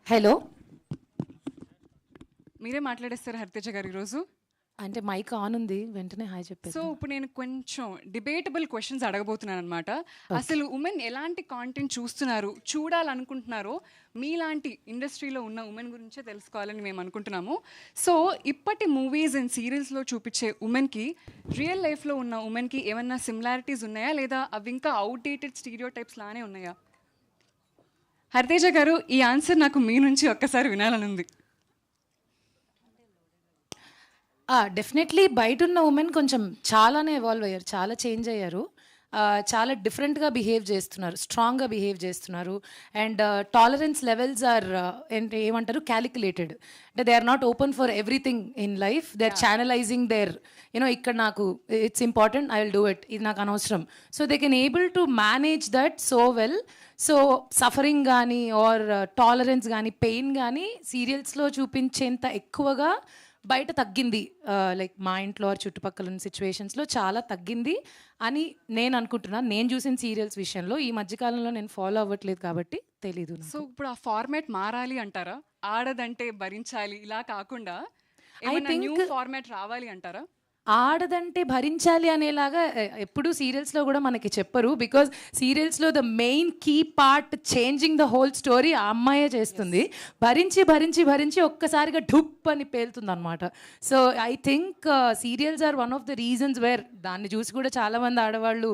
Hello. మీరే మాట్లాడేస్తారు హరితేజ గారు ఈరోజు. అంటే మైక్ ఆన్ ఉంది, వెంటనే హాయ్ సో చెప్పేసి. ఇప్పుడు నేను కొంచెం డిబేటబుల్ క్వశ్చన్స్ అడగబోతున్నాను అనమాట. అసలు ఉమెన్ ఎలాంటి కాంటెంట్ చూస్తున్నారు, చూడాలనుకుంటున్నారో మీలాంటి ఇండస్ట్రీలో ఉన్న ఉమెన్ గురించే తెలుసుకోవాలని మేము అనుకుంటున్నాము. సో ఇప్పటి మూవీస్ అండ్ సీరియల్స్లో చూపించే ఉమెన్కి రియల్ లైఫ్లో ఉన్న ఉమెన్కి ఏమన్నా సిమిలారిటీస్ ఉన్నాయా, లేదా అవి ఇంకా అవుట్డేటెడ్ స్టీరియో టైప్స్ లానే ఉన్నాయా? హరితేజ గారు, ఈ ఆన్సర్ నాకు మీ నుంచి ఒక్కసారి వినాలని ఉంది. డెఫినెట్లీ బయట ఉన్న ఉమెన్ కొంచెం చాలానే ఎవాల్వ్ అయ్యారు, చాలా చేంజ్ అయ్యారు, చాలా డిఫరెంట్గా బిహేవ్ చేస్తున్నారు, స్ట్రాంగ్గా బిహేవ్ చేస్తున్నారు. అండ్ టాలరెన్స్ లెవెల్స్ ఆర్ అంటే ఏమంటారు, క్యాలిక్యులేటెడ్. అంటే they are not open for everything in life. They are channelising their ఇక్కడ నాకు it's important, I will do it, ఇది నాకు అనవసరం. So they can able to manage that so well. So suffering కానీ or tolerance కానీ pain కానీ సీరియల్స్లో చూపించేంత ఎక్కువగా బయట తగ్గింది. లైక్ మా ఇంట్లో చుట్టుపక్కల ఉన్న సిచ్యువేషన్స్లో చాలా తగ్గింది అని నేను అనుకుంటున్నాను. నేను చూసిన సీరియల్స్ విషయంలో ఈ మధ్యకాలంలో నేను ఫాలో అవ్వట్లేదు కాబట్టి తెలీదు. సో ఇప్పుడు ఆ ఫార్మాట్ మారాలి అంటారా? ఆడదంటే భరించాలి ఇలా కాకుండా న్యూ ఫార్మాట్ రావాలి అంటారా? ఆడదంటే భరించాలి అనేలాగా ఎప్పుడు సీరియల్స్లో కూడా మనకి చెప్పరు. బికాజ్ సీరియల్స్లో the main key part changing the whole story ఆ అమ్మాయే చేస్తుంది. భరించి భరించి భరించి ఒక్కసారిగా ఢుప్ అని పేలుతుంది అనమాట. So I think serials are one of the reasons where దాన్ని చూసి కూడా చాలామంది ఆడవాళ్ళు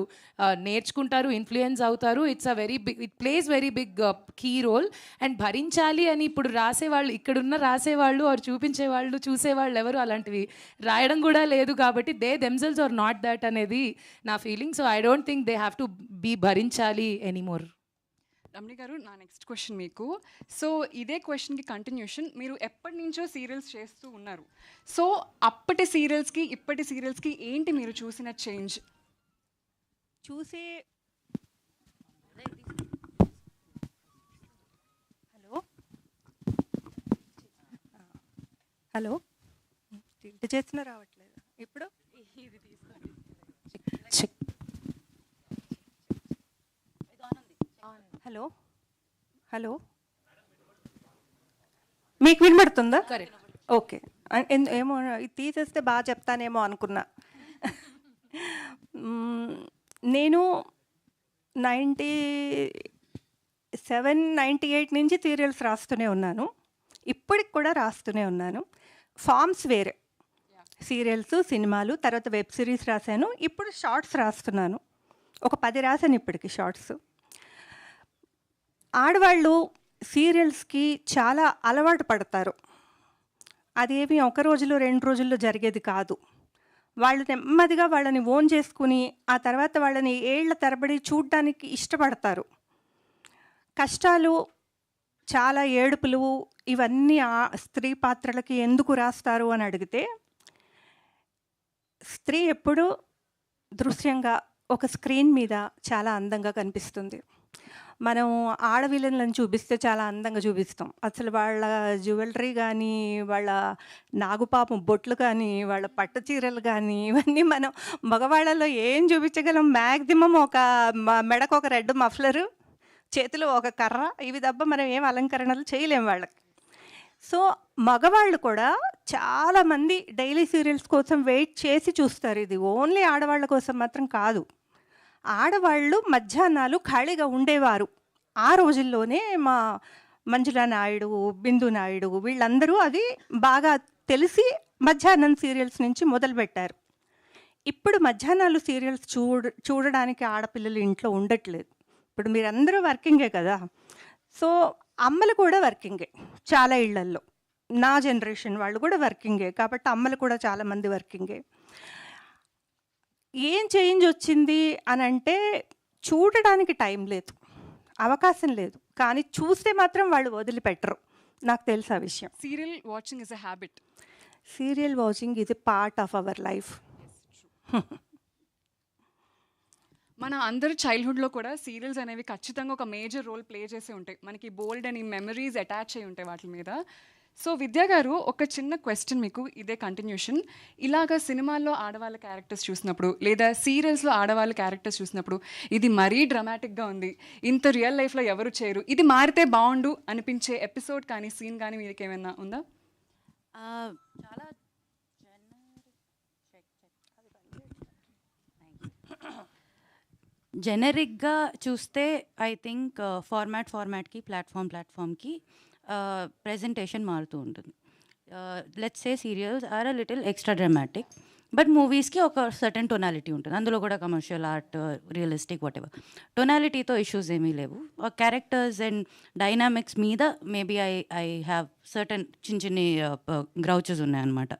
నేర్చుకుంటారు, ఇన్ఫ్లుయెన్స్ అవుతారు. It's a very big, it plays very big key role. And భరించాలి అని ఇప్పుడు రాసేవాళ్ళు, ఇక్కడున్న రాసేవాళ్ళు ఆర్ చూపించేవాళ్ళు, చూసేవాళ్ళు ఎవరు అలాంటివి రాయడం కూడా లేదు కాబట్టి they themselves are not that అనేది నా feeling. So I don't think they have to be భరించాలి ఎనీమోర్. రమణి గారు, నా నెక్స్ట్ క్వశ్చన్ మీకు. సో ఇదే క్వశ్చన్కి కంటిన్యూషన్. మీరు ఎప్పటి నుంచో సీరియల్స్ చేస్తూ ఉన్నారు. సో అప్పటి సీరియల్స్కి ఇప్పటి సీరియల్స్కి ఏంటి మీరు చూసిన చేంజ్? చూసే హలో హలో తిండి చేసిన రావట్లేదు ఇప్పుడు. హలో హలో, మీకు వినబడుతుందా? కరెక్ట్. ఓకే. ఏమో ఇది తీసేస్తే బాగా చెప్తానేమో అనుకున్నా. నేను 97-98 నుంచి సీరియల్స్ రాస్తూనే ఉన్నాను, ఇప్పటికి కూడా రాస్తూనే ఉన్నాను. ఫామ్స్ వేరే, సీరియల్స్, సినిమాలు, తర్వాత వెబ్ సిరీస్ రాశాను, ఇప్పుడు షార్ట్స్ రాస్తున్నాను. ఒక 10 రాశాను ఇప్పటికి షార్ట్స్. ఆడవాళ్ళు సీరియల్స్కి చాలా అలవాటు పడతారు. అదేమి ఒక రోజులో 2 రోజుల్లో జరిగేది కాదు. వాళ్ళు నెమ్మదిగా వాళ్ళని ఓన్ చేసుకుని ఆ తర్వాత వాళ్ళని ఏళ్ల తరబడి చూడడానికి ఇష్టపడతారు. కష్టాలు, చాలా ఏడుపులు, ఇవన్నీ ఆ స్త్రీ పాత్రలకి ఎందుకు రాస్తారు అని అడిగితే, స్త్రీ ఎప్పుడూ దృశ్యంగా ఒక స్క్రీన్ మీద చాలా అందంగా కనిపిస్తుంది. మనం ఆడవిలన్లను చూపిస్తే చాలా అందంగా చూపిస్తాం. అసలు వాళ్ళ జ్యువెలరీ కానీ, వాళ్ళ నాగుపాపం బొట్లు కానీ, వాళ్ళ పట్టు చీరలు కానీ, ఇవన్నీ మనం మగవాళ్ళలో ఏం చూపించగలం? మ్యాక్సిమం ఒక మెడకు ఒక రెడ్ మఫ్లరు, చేతిలో ఒక కర్ర, ఇవి తప్ప మనం ఏం అలంకరణలు చేయలేం వాళ్ళకి. సో మగవాళ్ళు కూడా చాలామంది డైలీ సీరియల్స్ కోసం వెయిట్ చేసి చూస్తారు. ఇది ఓన్లీ ఆడవాళ్ళ కోసం మాత్రం కాదు. ఆడవాళ్ళు మధ్యాహ్నాలు ఖాళీగా ఉండేవారు. ఆ రోజుల్లోనే మా మంజులా నాయుడు, బిందు నాయుడు వీళ్ళందరూ అది బాగా తెలిసి మధ్యాహ్నం సీరియల్స్ నుంచి మొదలుపెట్టారు. ఇప్పుడు మధ్యాహ్నాలు సీరియల్స్ చూడడానికి ఆడపిల్లలు ఇంట్లో ఉండట్లేదు. ఇప్పుడు మీరందరూ వర్కింగే కదా. సో అమ్మలు కూడా వర్కింగే చాలా ఇళ్లల్లో. నా జనరేషన్ వాళ్ళు కూడా వర్కింగే కాబట్టి అమ్మలు కూడా చాలామంది వర్కింగే. ఏం చేంజ్ వచ్చింది అని అంటే, చూడడానికి టైం లేదు, అవకాశం లేదు, కానీ చూస్తే మాత్రం వాళ్ళు వదిలిపెట్టరు. నాకు తెలుసు ఆ విషయం. Serial watching is a habit. Serial watching is a part of our life. మన అందరి చైల్డ్హుడ్లో కూడా సీరియల్స్ అనేవి ఖచ్చితంగా ఒక మేజర్ రోల్ ప్లే చేసి ఉంటాయి. మనకి బోల్డ్ అని మెమరీస్ అటాచ్ అయి ఉంటాయి వాటి మీద. సో విద్యా గారు, ఒక చిన్న క్వశ్చన్ మీకు, ఇదే కంటిన్యూషన్. ఇలాగ సినిమాల్లో ఆడవాళ్ళ క్యారెక్టర్స్ చూసినప్పుడు లేదా సీరియల్స్లో ఆడవాళ్ళ క్యారెక్టర్స్ చూసినప్పుడు ఇది మరీ డ్రామాటిక్గా ఉంది, ఇంత రియల్ లైఫ్లో ఎవరు చేయరు, ఇది మారితే బాగుండు అనిపించే ఎపిసోడ్ కానీ సీన్ కానీ మీకు ఏమైనా ఉందా? చాలా జెనరిక్గా చూస్తే ఐ థింక్ ఫార్మాట్కి ప్లాట్ఫామ్కి ప్రెజెంటేషన్ మారుతూ ఉంటుంది. Let's say serials are a little extra dramatic, but మూవీస్కి ఒక సర్టెన్ టొనాలిటీ ఉంటుంది. అందులో కూడా commercial art, realistic, whatever, టొనాలిటీతో ఇష్యూస్ ఏమీ లేవు. క్యారెక్టర్స్ అండ్ డైనామిక్స్ మీద మేబీ ఐ హ్యావ్ సర్టెన్ చిన్ని గ్రౌచెస్ ఉన్నాయన్నమాట.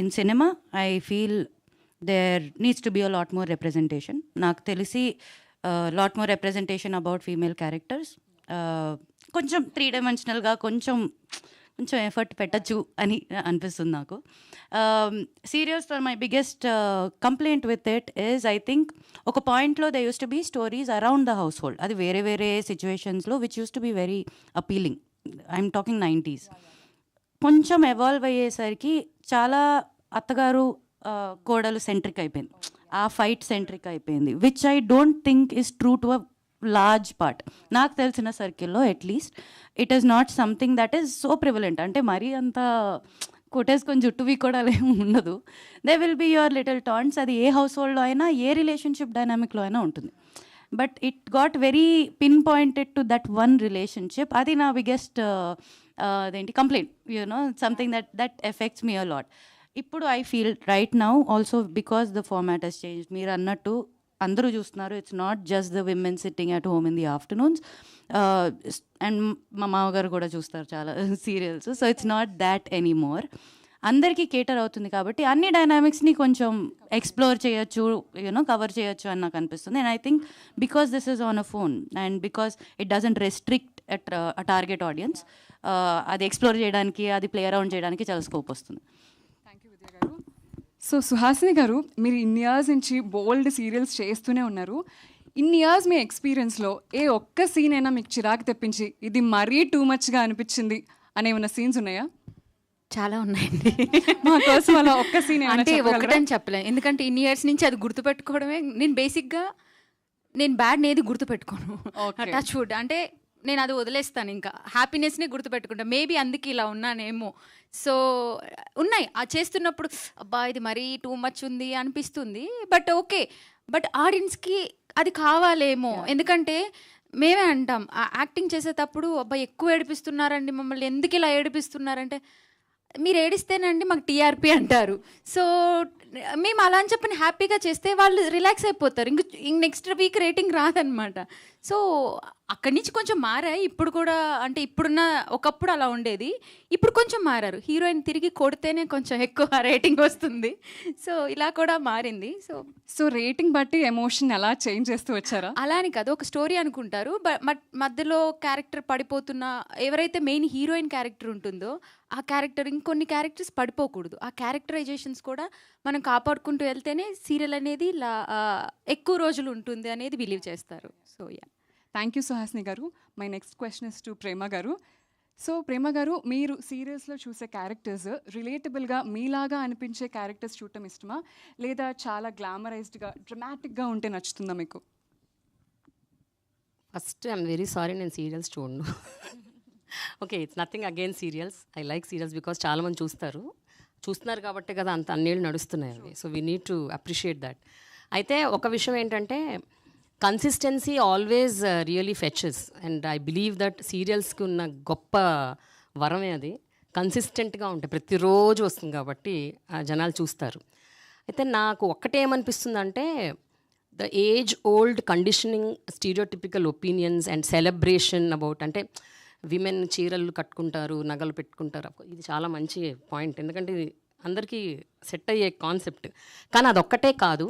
In cinema I feel there needs to be a lot more representation. నాకు తెలిసి lot more representation about female characters. కొంచెం 3-dimensionalగా కొంచెం ఎఫర్ట్ పెట్టచ్చు అని అనిపిస్తుంది నాకు. సీరియల్స్లో my biggest complaint with it is I think ఒక పాయింట్లో they use to be stories around the household. అది వేరే సిచ్యువేషన్స్లో which use to be very appealing. I'm talking 90s. కొంచెం ఎవాల్వ్ అయ్యేసరికి చాలా అత్తగారు కోడలు సెంట్రిక్ అయిపోయింది, ఆ ఫైట్ సెంట్రిక్ అయిపోయింది, which I don't think is true to a large part. నాకు తెలిసిన సర్కిల్లో at least it is not something that is so prevalent. అంటే మరీ అంత కొట్టేసుకొని జుట్టువి కూడా ఉండదు. They will be your little taunts. అది ఏ హౌస్ హోల్డ్లో అయినా, ఏ రిలేషన్షిప్ డైనామిక్లో అయినా ఉంటుంది. But it got very pinpointed to that one relationship. అది నా బిగ్గెస్ట్ అదేంటి complaint, you know, something that affects me a lot. ఇప్పుడు I feel right now also because the format has change. మీరు అన్నట్టు అందరూ చూస్తున్నారు, it's not just the women sitting at home in the afternoons. And మా మామగారు కూడా చూస్తారు చాలా సీరియల్స్. So it's not that anymore. అందరికీ కేటర్ అవుతుంది కాబట్టి అన్ని డైనామిక్స్ని కొంచెం ఎక్స్ప్లోర్ చేయొచ్చు, యూనో, కవర్ చేయొచ్చు అని నాకు అనిపిస్తుంది. And I think because this is on a phone and because it doesn't restrict a target audience, అది ఎక్స్ప్లోర్ చేయడానికి, అది ప్లే అరౌండ్ చేయడానికి చాలా స్కోప్ వస్తుంది. సో సుహాసిని గారు, మీరు ఇన్ని ఇయర్స్ నుంచి బోల్డ్ సీరియల్స్ చేస్తూనే ఉన్నారు. ఇన్ని ఇయర్స్ మీ ఎక్స్పీరియన్స్లో ఏ ఒక్క సీన్ అయినా మీకు చిరాకు తెప్పించి ఇది మరీ టూ మచ్గా అనిపించింది అనే ఏమైనా సీన్స్ ఉన్నాయా? చాలా ఉన్నాయండి. మా కోసం అలా ఒక్క సీన్ అంటే ఒకటని చెప్పలేం, ఎందుకంటే ఇన్ని ఇయర్స్ నుంచి అది గుర్తుపెట్టుకోవడమే. నేను బేసిక్గా బ్యాడ్ నేది గుర్తుపెట్టుకోను. టచ్ వుడ్ అంటే నేను అది వదిలేస్తాను, ఇంకా హ్యాపీనెస్నే గుర్తుపెట్టుకుంటాను. మేబీ అందుకే ఇలా ఉన్నానేమో. సో ఉన్నాయి, ఆ చేస్తున్నప్పుడు అబ్బా ఇది మరీ టూ మచ్ ఉంది అనిపిస్తుంది. బట్ ఓకే, బట్ ఆడియన్స్కి అది కావాలేమో. ఎందుకంటే మేమే అంటాం యాక్టింగ్ చేసేటప్పుడు, అబ్బా ఎక్కువ ఏడిపిస్తున్నారండి మమ్మల్ని, ఎందుకు ఇలా ఏడిపిస్తున్నారంటే, మీరు ఏడిస్తేనండి మాకు టీఆర్పీ అంటారు. సో మేము అలా అని చెప్పని హ్యాపీగా చేస్తే వాళ్ళు రిలాక్స్ అయిపోతారు, ఇంక నెక్స్ట్ వీక్ రేటింగ్ రాదనమాట. సో అక్కడి నుంచి కొంచెం మారాయి ఇప్పుడు కూడా. అంటే ఇప్పుడున్న, ఒకప్పుడు అలా ఉండేది, ఇప్పుడు కొంచెం మారారు. హీరోయిన్ తిరిగి కొడితేనే కొంచెం ఎక్కువ రేటింగ్ వస్తుంది. సో ఇలా కూడా మారింది. సో రేటింగ్ బట్టి ఎమోషన్ ఎలా చేంజ్ చేస్తూ వచ్చారా? అలా అని కాదు, ఒక స్టోరీ అనుకుంటారు, మధ్యలో క్యారెక్టర్ పడిపోతున్న, ఎవరైతే మెయిన్ హీరోయిన్ క్యారెక్టర్ ఉంటుందో ఆ క్యారెక్టర్, ఇంకొన్ని క్యారెక్టర్స్ పడిపోకూడదు. ఆ క్యారెక్టరైజేషన్స్ కూడా మనం కాపాడుకుంటూ వెళ్తేనే సీరియల్ అనేది ఎక్కువ రోజులు ఉంటుంది అనేది బిలీవ్ చేస్తారు. So yeah, thank you Suhasini గారు. My next question is to Prema గారు. సో ప్రేమ గారు, మీరు సీరియల్స్లో చూసే క్యారెక్టర్స్ రిలేటబుల్గా మీలాగా అనిపించే క్యారెక్టర్స్ చూడటం ఇష్టమా, లేదా చాలా గ్లామరైజ్డ్గా డ్రమాటిక్గా ఉంటే నచ్చుతుందా మీకు? ఫస్ట్ ఐఎమ్ వెరీ సారీ, నేను సీరియల్స్ చూడను. Okay, it's nothing against serials. I like serials because చాలామంది చూస్తున్నారు కాబట్టి కదా అంత అన్నేళ్ళు నడుస్తున్నాయి అవి. So we need to appreciate that. అయితే ఒక విషయం ఏంటంటే, consistency always really fetches. And I believe that సీరియల్స్కి ఉన్న గొప్ప వరమే అది. కన్సిస్టెంట్గా ఉంటాయి, ప్రతిరోజు వస్తుంది కాబట్టి జనాలు చూస్తారు. అయితే నాకు ఒక్కటేమనిపిస్తుందంటే, the age old conditioning, stereotypical opinions and celebration about, అంటే విమెన్ చీరలు కట్టుకుంటారు, నగలు పెట్టుకుంటారు. ఇది చాలా మంచి పాయింట్, ఎందుకంటే ఇది అందరికీ సెట్ అయ్యే కాన్సెప్ట్. కానీ అదొక్కటే కాదు,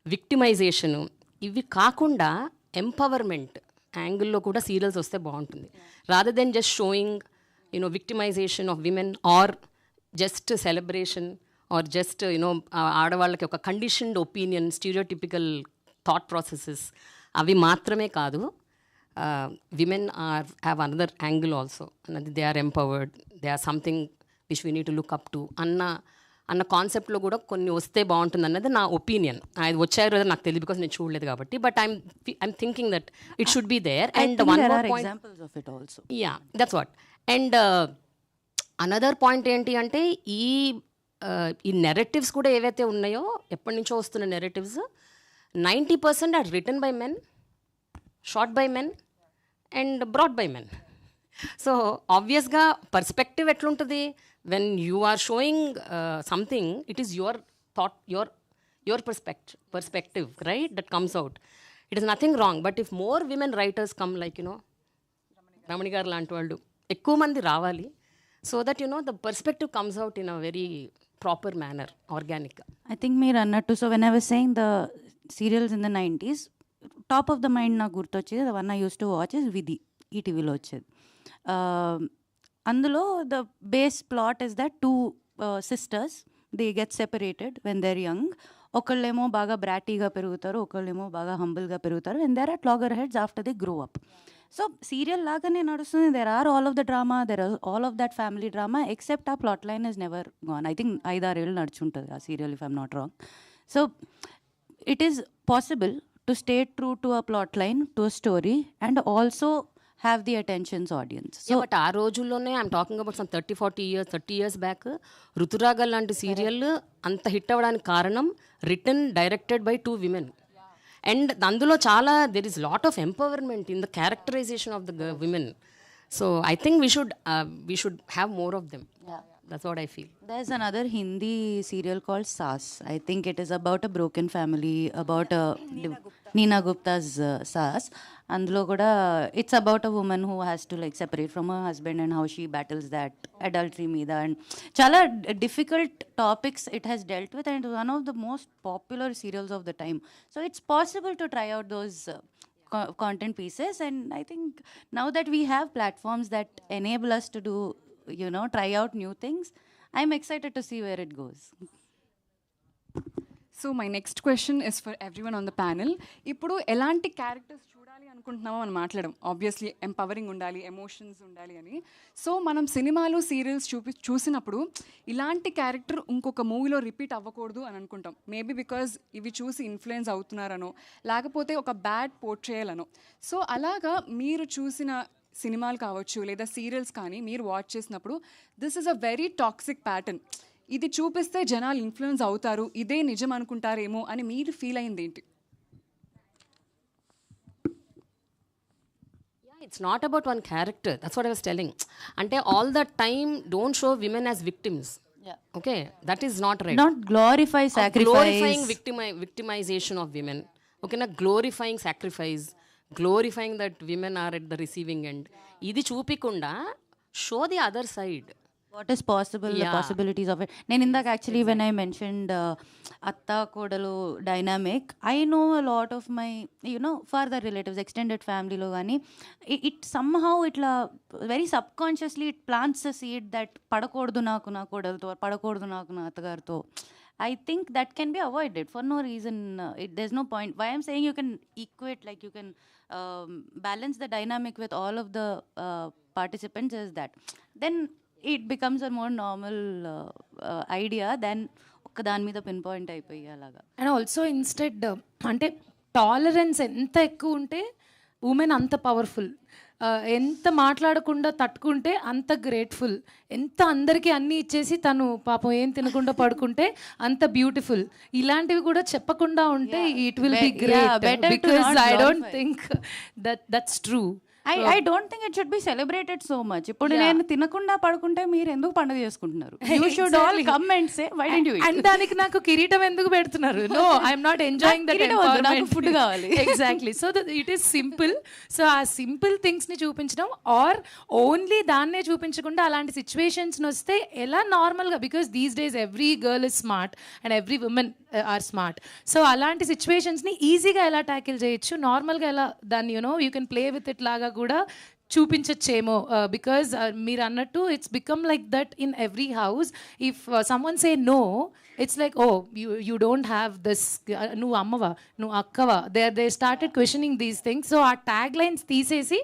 విక్టిమైజేషను, ఇవి కాకుండా ఎంపవర్మెంట్ యాంగిల్లో కూడా సీరియల్స్ వస్తే బాగుంటుంది. Rather than just showing victimization of women or just celebration or just ఆడవాళ్ళకి ఒక conditioned opinion, stereotypical thought processes, అవి మాత్రమే కాదు. Women have another angle also. They are empowered, they or something which we need to look up to అన్న కాన్సెప్ట్లో కూడా కొన్ని వస్తే బాగుంటుంది అన్నది నా ఒపీనియన్. అది వచ్చాయో లేదో నాకు తెలియదు బికాస్ నేను చూడలేదు కాబట్టి, but I'm thinking that it should be there. And one more point, examples of it also. Ya that's what. And another point ఏంటి అంటే ఈ నెరేటివ్స్ కూడా ఏవైతే ఉన్నాయో, ఎప్పటి నుంచో వస్తున్న narratives 90% are written by men, shot by men and brought by men. So ఆబ్వియస్గా పర్స్పెక్టివ్ ఎట్లుంటుంది, when you are showing something, it is your thought, your perspective right, that comes out. It is nothing wrong. But if more women writers come, like Ramani గారు లాంటి వాళ్ళు ఎక్కువ మంది రావాలి, so that the perspective comes out in a very proper manner, ఆర్గానిక్గా. I think మీరు అన్నట్టు, so when I was saying the serials in the 90s, top of the mind నాకు గుర్తొచ్చేది the one I use to watch is Vidhi, ఈటీవీలో వచ్చేది. అందులో the base plot is that 2 sisters they get separated when they're young. ఒకళ్ళేమో బాగా బ్రాటీగా పెరుగుతారు, ఒకళ్ళేమో బాగా హంబుల్గా పెరుగుతారు, and there are loggerheads after they grow up. So serial లాగానే నడుస్తుంది. There are all of the drama, there are all of that family drama, except ఆ plot line is never gone. I think 5-6 ఏళ్ళు నడుచుంటుంది ఆ serial, if I'm not wrong. So it is possible to stay true to a plot line, to a story, and also have the attention's audience. So but ఆ రోజుల్లోనే I'm talking about some 30 years back, Rituraga లాంటి serial అంత hit అవ్వడానికి కారణం written, directed by 2 women. And అందులో చాలా there is lot of empowerment in the characterization of the women. So I think we should have more of them. That's what I feel. There's another Hindi serial called Saas. I think it is about a broken family, about Neena Gupta's Saas. అందులో కూడా it's about a woman who has to like separate from her husband and how she battles that adultery మీద, and చాలా difficult topics it has dealt with, and it was one of the most popular serials of the time. So it's possible to try out those content pieces, and I think now that we have platforms that enable us to do, try out new things, I'm excited to see where it goes. So my next question is for everyone on the panel. ఇప్పుడు ఎలాంటి characters చూడాలి అనుకుంటున్నామో మనం మాట్లాడడం, obviously empowering ఉండాలి, emotions ఉండాలి అని. So మనం సినిమాలు, సీరియల్స్ చూసినప్పుడు ఇలాంటి క్యారెక్టర్ ఇంకొక మూవీలో రిపీట్ అవ్వకూడదు అని అనుకుంటాం. మేబీ బికాజ్ ఇవి చూసి ఇన్ఫ్లుయెన్స్ అవుతున్నారనో, లేకపోతే ఒక బ్యాడ్ పోర్ట్రేయల్ అనో. సో అలాగా మీరు చూసిన సినిమాలు కావచ్చు లేదా సీరియల్స్ కానీ మీరు వాచ్ చేసినప్పుడు this is a very toxic pattern, ఇది చూపిస్తే జనాలు ఇన్ఫ్లుయెన్స్ అవుతారు, ఇదే నిజం అనుకుంటారేమో అని మీరు ఫీల్ అయింది ఏంటి? It's not about one character. That's what I was telling. Ante all the time don't show women as victims. Yeah. Okay, that is not right. Not glorify sacrifice. Glorifying victimization of women. Okay, na glorifying sacrifice, glorifying that women are at the receiving end. Idi చూపికుండా show the other side. What is possible, the possibilities of it. నేను ఇందాక actually when I mentioned అత్తా కోడలు dynamic, I know a lot of my further relatives, extended ఫ్యామిలీలో కానీ it somehow ఇట్లా very subconsciously it plants a seed that పడకూడదు నాకు నా కోడలతో, పడకూడదు నాకు నా అత్తగారితో. I think that can be avoided for no reason. There's no point. Why I'm saying you can equate, like you can balance the dynamic with all of the participants is that then it becomes a more normal idea than ఒక్క దాని మీద pin point అయిపోయి అలాగా. And also instead అంటే tolerance ఎంత ఎక్కువ ఉంటే women అంత పవర్ఫుల్, ఎంత మాట్లాడకుండా తట్టుకుంటే అంత గ్రేట్ఫుల్, ఎంత అందరికీ అన్నీ ఇచ్చేసి తను పాపం ఏం తినకుండా పడుకుంటే అంత బ్యూటిఫుల్. ఇలాంటివి కూడా చెప్పకుండా ఉంటే it will be great, because I don't think that's true. I don't think it should be celebrated so much. ఇప్పుడు నేను తినకుండా పడుకుంటే మీరు ఎందుకు పండుగ చేసుకుంటున్నారు? You should all come and say why didn't you eat? And దానికి నాకు కిరీటం ఎందుకు పెడుతున్నారు? No, I'm not enjoying that environment. నాకు ఫుడ్ కావాలి. Exactly. So it is simple. So ఆ సింపుల్ థింగ్స్ ని చూపించడం, ఆర్ ఓన్లీ దాన్నే చూపించకుండా అలాంటి సిచ్యువేషన్స్ వస్తే ఎలా నార్మల్గా, because these days every girl is smart and every woman are smart. So అలాంటి సిచ్యువేషన్స్ని ఈజీగా ఎలా ట్యాకిల్ చేయొచ్చు, నార్మల్గా ఎలా దాన్ని you can play with it లాగా కూడా చూపించచ్చేమో. బికాజ్ మీరు అన్నట్టు it's become like that in every house. If someone say no, it's like oh you don't have this, నువ్వు అమ్మవా, నువ్వు అక్కవా, they started questioning these things. So ఆ ట్యాగ్ లైన్స్ తీసేసి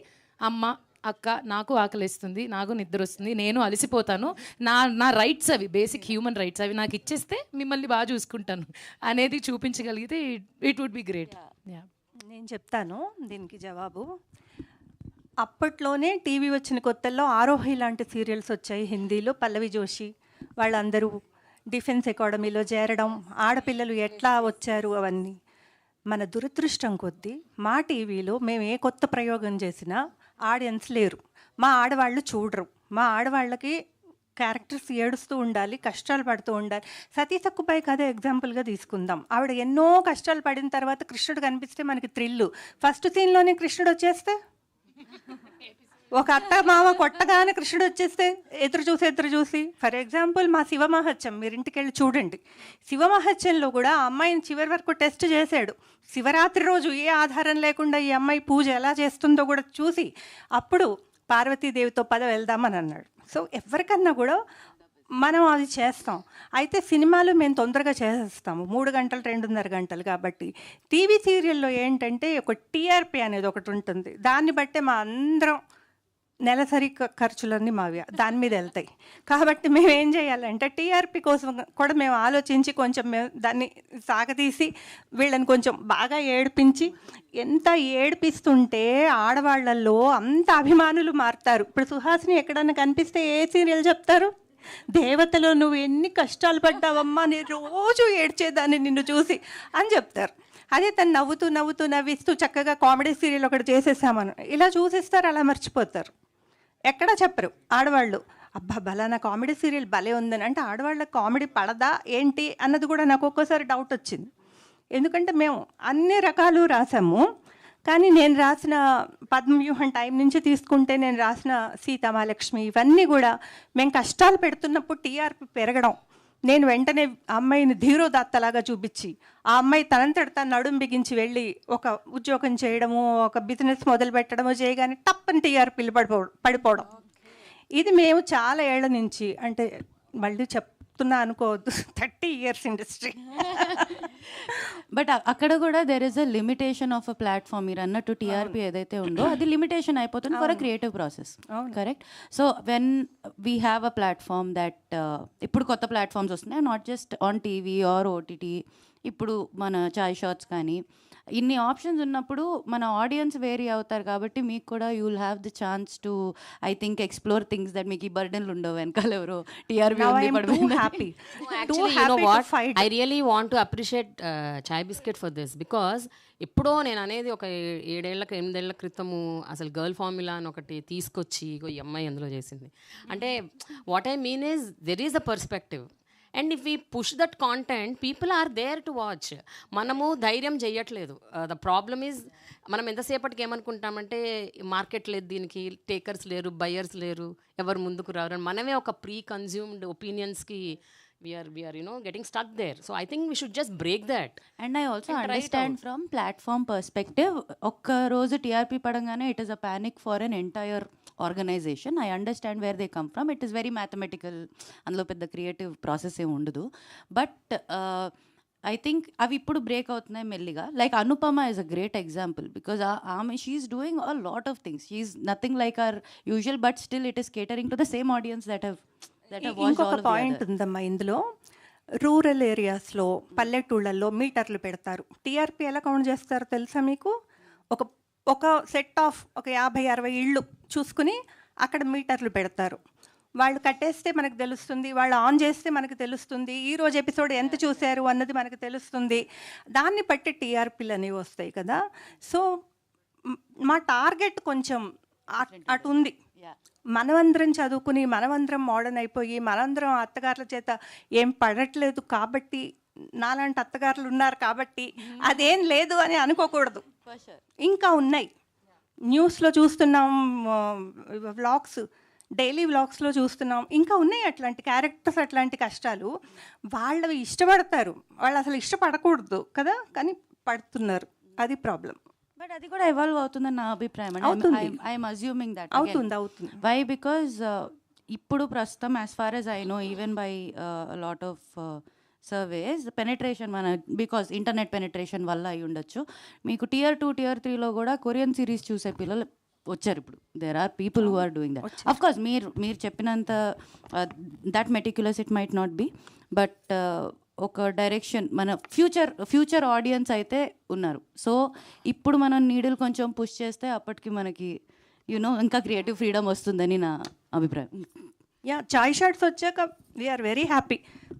అమ్మ, అక్క నాకు ఆకలిస్తుంది, నాకు నిద్ర వస్తుంది, నేను అలసిపోతాను, నా రైట్స్ అవి, బేసిక్ హ్యూమన్ రైట్స్ అవి నాకు ఇచ్చేస్తే మిమ్మల్ని బాగా చూసుకుంటాను అనేది చూపించగలిగితే ఇట్ వుడ్ బి గ్రేట్. నేను చెప్తాను దీనికి జవాబు. అప్పట్లోనే టీవీ వచ్చిన కొత్తల్లో ఆరోహి లాంటి సీరియల్స్ వచ్చాయి హిందీలో. పల్లవి జోషి వాళ్ళందరూ డిఫెన్స్ అకాడమీలో చేరడం, ఆడపిల్లలు ఎట్లా వచ్చారు అవన్నీ. మన దురదృష్టం కొద్దీ మా టీవీలో మేము ఏ కొత్త ప్రయోగం చేసినా ఆడియన్స్ లేరు, మా ఆడవాళ్ళు చూడరు. మా ఆడవాళ్ళకి క్యారెక్టర్స్ ఏడుస్తూ ఉండాలి, కష్టాలు పడుతూ ఉండాలి. సతీ సక్కుబాయి కథ ఎగ్జాంపుల్గా తీసుకుందాం. ఆవిడ ఎన్నో కష్టాలు పడిన తర్వాత కృష్ణుడు కనిపిస్తే మనకి థ్రిల్లు. ఫస్ట్ సీన్లోనే కృష్ణుడు వచ్చేస్తే, ఒక అత్త మామ కొట్టగానే కృష్ణుడు వచ్చేస్తే ఎదురు చూసి ఫర్ ఎగ్జాంపుల్ మా శివమహత్యం మీరు ఇంటికి వెళ్ళి చూడండి. శివమహత్యంలో కూడా ఆ అమ్మాయిని చివరి వరకు టెస్ట్ చేశాడు. శివరాత్రి రోజు ఏ ఆధారం లేకుండా ఈ అమ్మాయి పూజ ఎలా చేస్తుందో కూడా చూసి అప్పుడు పార్వతీదేవితో పద వెళ్దామని అన్నాడు. సో ఎవరికన్నా కూడా మనం అది చేస్తాం. అయితే సినిమాలు మేము తొందరగా చేసేస్తాము, 3 గంటలు 2.5 గంటలు. కాబట్టి టీవీ సీరియల్లో ఏంటంటే ఒక టీఆర్పీ అనేది ఒకటి ఉంటుంది. దాన్ని బట్టే మా అందరం నెలసరి ఖర్చులన్నీ మావి దాని మీద వెళ్తాయి. కాబట్టి మేము ఏం చేయాలంటే టీఆర్పీ కోసం కూడా మేము ఆలోచించి కొంచెం మేము దాన్ని సాగతీసి వీళ్ళని కొంచెం బాగా ఏడిపించి, ఎంత ఏడిపిస్తుంటే ఆడవాళ్ళల్లో అంత అభిమానులు మారుతారు. ఇప్పుడు సుహాసిని ఎక్కడన్నా కనిపిస్తే ఏ సీరియల్ చెప్తారు? దేవతలో నువ్వు ఎన్ని కష్టాలు పడ్డావమ్మా, నేను రోజు ఏడ్చేదాన్ని నిన్ను చూసి అని చెప్తారు. అదే తను నవ్విస్తూ చక్కగా కామెడీ సీరియల్ ఒకటి చేసేసామని ఇలా చూసిస్తారు, అలా మర్చిపోతారు. ఎక్కడా చెప్పరు ఆడవాళ్ళు, అబ్బా బలానా కామెడీ సీరియల్ భలే ఉందని. అంటే ఆడవాళ్ళకి కామెడీ పడదా ఏంటి అన్నది కూడా నాకు ఒక్కోసారి డౌట్ వచ్చింది. ఎందుకంటే మేము అన్ని రకాలు రాసాము. కానీ నేను రాసిన పద్మవ్యూహం టైం నుంచి తీసుకుంటే నేను రాసిన సీతామహాలక్ష్మి ఇవన్నీ కూడా మేము కష్టాలు పెడుతున్నప్పుడు టీఆర్పీ పెరగడం, నేను వెంటనే అమ్మాయిని ధీరోదాత్తలాగా చూపించి ఆ అమ్మాయి తనంతట తను నడుం బిగించి వెళ్ళి ఒక ఉద్యోగం చేయడము, ఒక బిజినెస్ మొదలు పెట్టడము చేయగానే టప్పని టీఆర్పీలు పడిపోవడం. ఇది మేము చాలా ఏళ్ల నుంచి, అంటే మళ్ళీ చెప్తున్నా అనుకోవద్దు, 30 years ఇండస్ట్రీ. బట్ అక్కడ కూడా there is a limitation of a platform. మీరు అన్నట్టు టీఆర్పీ ఏదైతే ఉందో అది లిమిటేషన్ అయిపోతుంది for a creative process. Correct. So when we have a platform that, ఇప్పుడు కొత్త ప్లాట్ఫామ్స్ వస్తున్నాయి, not just on TV or OTT. ఇప్పుడు మన చాయ్ షాట్స్ కానీ ఇన్ని ఆప్షన్స్ ఉన్నప్పుడు మన ఆడియన్స్ వేరీ అవుతారు. కాబట్టి మీకు కూడా you will have the chance to I think explore things that మీకు ఈ బర్డెన్లు ఉండవు. వెనకాల ఎవరో TRP Actually, you know what? I really want to appreciate Chai Biscuit for this, because ఎప్పుడో నేను అనేది ఒక 7-8 ఏళ్ల క్రితము అసలు గర్ల్ ఫార్ములా అని ఒకటి తీసుకొచ్చి ఈ అమ్మాయి అందులో చేసింది. అంటే what I mean is there is a perspective, and if we push that content people are there to watch. మనము ధైర్యం చేయట్లేదు. ద ప్రాబ్లమ్ ఈజ్ మనం ఎంతసేపటికి ఏమనుకుంటామంటే మార్కెట్ లేదు, దీనికి టేకర్స్ లేరు, బయర్స్ లేరు, ఎవరు ముందుకు రారు. మనమే ఒక ప్రీ కన్జ్యూమ్డ్ ఒపీనియన్స్కి we are getting stuck there. So I think we should just break that. And I also understand from platform perspective, ఒక్క రోజు టీఆర్పీ పడంగానే it is a panic for an entire organization. I understand where they come from. It is very mathematical. అందులో పెద్ద creative process ఏమి ఉండదు. But I think అవి ఇప్పుడు break అవుతున్నాయి మెల్లిగా. Like Anupama is a great example, because ఆమె she's doing a lot of things. She's nothing like our usual, but still it is catering to the same audience that have. ఇంకొక point ఉందమ్మా ఇందులో. Rural ఏరియాస్లో పల్లెటూళ్ళల్లో మీటర్లు పెడతారు. టీఆర్పీ ఎలా count చేస్తారో తెలుసా మీకు? ఒక సెట్ ఆఫ్ ఒక 50-60 ఇళ్ళు చూసుకుని అక్కడ మీటర్లు పెడతారు. వాళ్ళు కట్టేస్తే మనకు తెలుస్తుంది, వాళ్ళు ఆన్ చేస్తే మనకు తెలుస్తుంది, ఈరోజు ఎపిసోడ్ ఎంత చూశారు అన్నది మనకు తెలుస్తుంది. దాన్ని బట్టి టీఆర్పీలు అనేవి వస్తాయి కదా. సో మా టార్గెట్ కొంచెం అటు ఉంది. మనమందరం చదువుకుని మనమందరం మోడర్న్ అయిపోయి మనందరం అత్తగారుల చేత ఏం పడట్లేదు కాబట్టి, నాలాంటి అత్తగారులు ఉన్నారు కాబట్టి అదేం లేదు అని అనుకోకూడదు. ఇంకా ఉన్నాయి, న్యూస్లో చూస్తున్నాం, వ్లాగ్స్, డైలీ వ్లాగ్స్లో చూస్తున్నాం, ఇంకా ఉన్నాయి అట్లాంటి క్యారెక్టర్స్, అట్లాంటి కష్టాలు. వాళ్ళు ఇష్టపడతారు, వాళ్ళు అసలు ఇష్టపడకూడదు కదా, కానీ పడుతున్నారు. అది ప్రాబ్లం. బట్ అది కూడా ఎవాల్వ్ అవుతుందని నా అభిప్రాయం. ఐఎమ్ అజ్యూమింగ్ దట్ అవుతుంది. వై? బికాజ్ ఇప్పుడు ప్రస్తుతం as far as I know, even by lot of surveys, penetration మన బికాజ్ ఇంటర్నెట్ పెనెట్రేషన్ వల్ల అయి ఉండొచ్చు, మీకు Tier 2 Tier 3లో కూడా కొరియన్ సిరీస్ చూసే పిల్లలు వచ్చారు ఇప్పుడు. There are people who are doing that. Of course మీరు చెప్పినంత that meticulous it might not be, but ఒక డైరెక్షన్ మన ఫ్యూచర్ ఆడియన్స్ అయితే ఉన్నారు. సో ఇప్పుడు మనం నీడిల్ కొంచెం పుష్ చేస్తే అప్పటికి మనకి ఇంకా క్రియేటివ్ ఫ్రీడమ్ వస్తుందని నా అభిప్రాయం. యా, చాయ్ షాట్స్ వచ్చాక వీఆర్ వెరీ హ్యాపీ.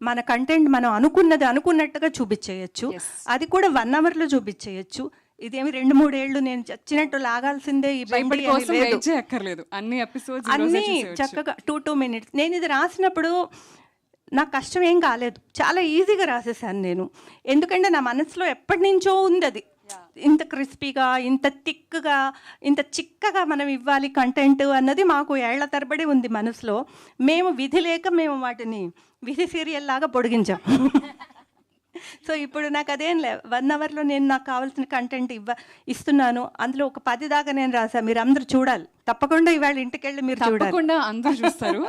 మన కంటెంట్ మనం అనుకున్నట్టుగా చూపించేయచ్చు. అది కూడా 1 అవర్లో చూపించేయచ్చు. ఇదేమి 2-3 ఏళ్ళు నేను చచ్చినట్టు లాగాల్సిందే ఈ బండి కోసం అని లేదు. వెయిట్ చేయక్కర్లేదు. అన్ని ఎపిసోడ్స్ అన్నీ చక్కగా 2 minutes. నేను ఇది రాసినప్పుడు నాకు కష్టం ఏం కాలేదు, చాలా ఈజీగా రాసేసాను నేను. ఎందుకంటే నా మనసులో ఎప్పటి నుంచో ఉంది అది. ఇంత క్రిస్పీగా, ఇంత థిక్గా, ఇంత చిక్కగా మనం ఇవ్వాలి కంటెంట్ అన్నది మాకు ఏళ్ల తరబడి ఉంది మనసులో. మేము విధి లేక మేము వాటిని విధి సీరియల్ లాగా పొడిగించాం. సో ఇప్పుడు నాకు అదేం లే, 1 అవర్లో నేను నాకు కావాల్సిన కంటెంట్ ఇస్తున్నాను. అందులో ఒక 10 దాకా నేను రాసా. మీరు అందరూ చూడాలి తప్పకుండా. ఇవాళ ఇంటికి వెళ్ళి మీరు చూడాలి, తప్పకుండా అందరూ చూస్తారు.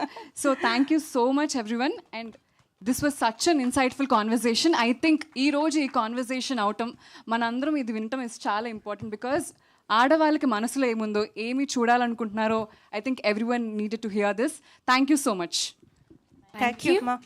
So thank you so much everyone, and this was such an insightful conversation. I think ఈ కాన్వర్జేషన్ అవటం, మనందరం ఇది వినటం ఇస్ చాలా ఇంపార్టెంట్. బికాజ్ ఆడవాళ్ళకి మనసులో ఏముందో, ఏమి చూడాలనుకుంటున్నారో, I think everyone needed to hear this. Thank you so much. Thank you అమ్మా.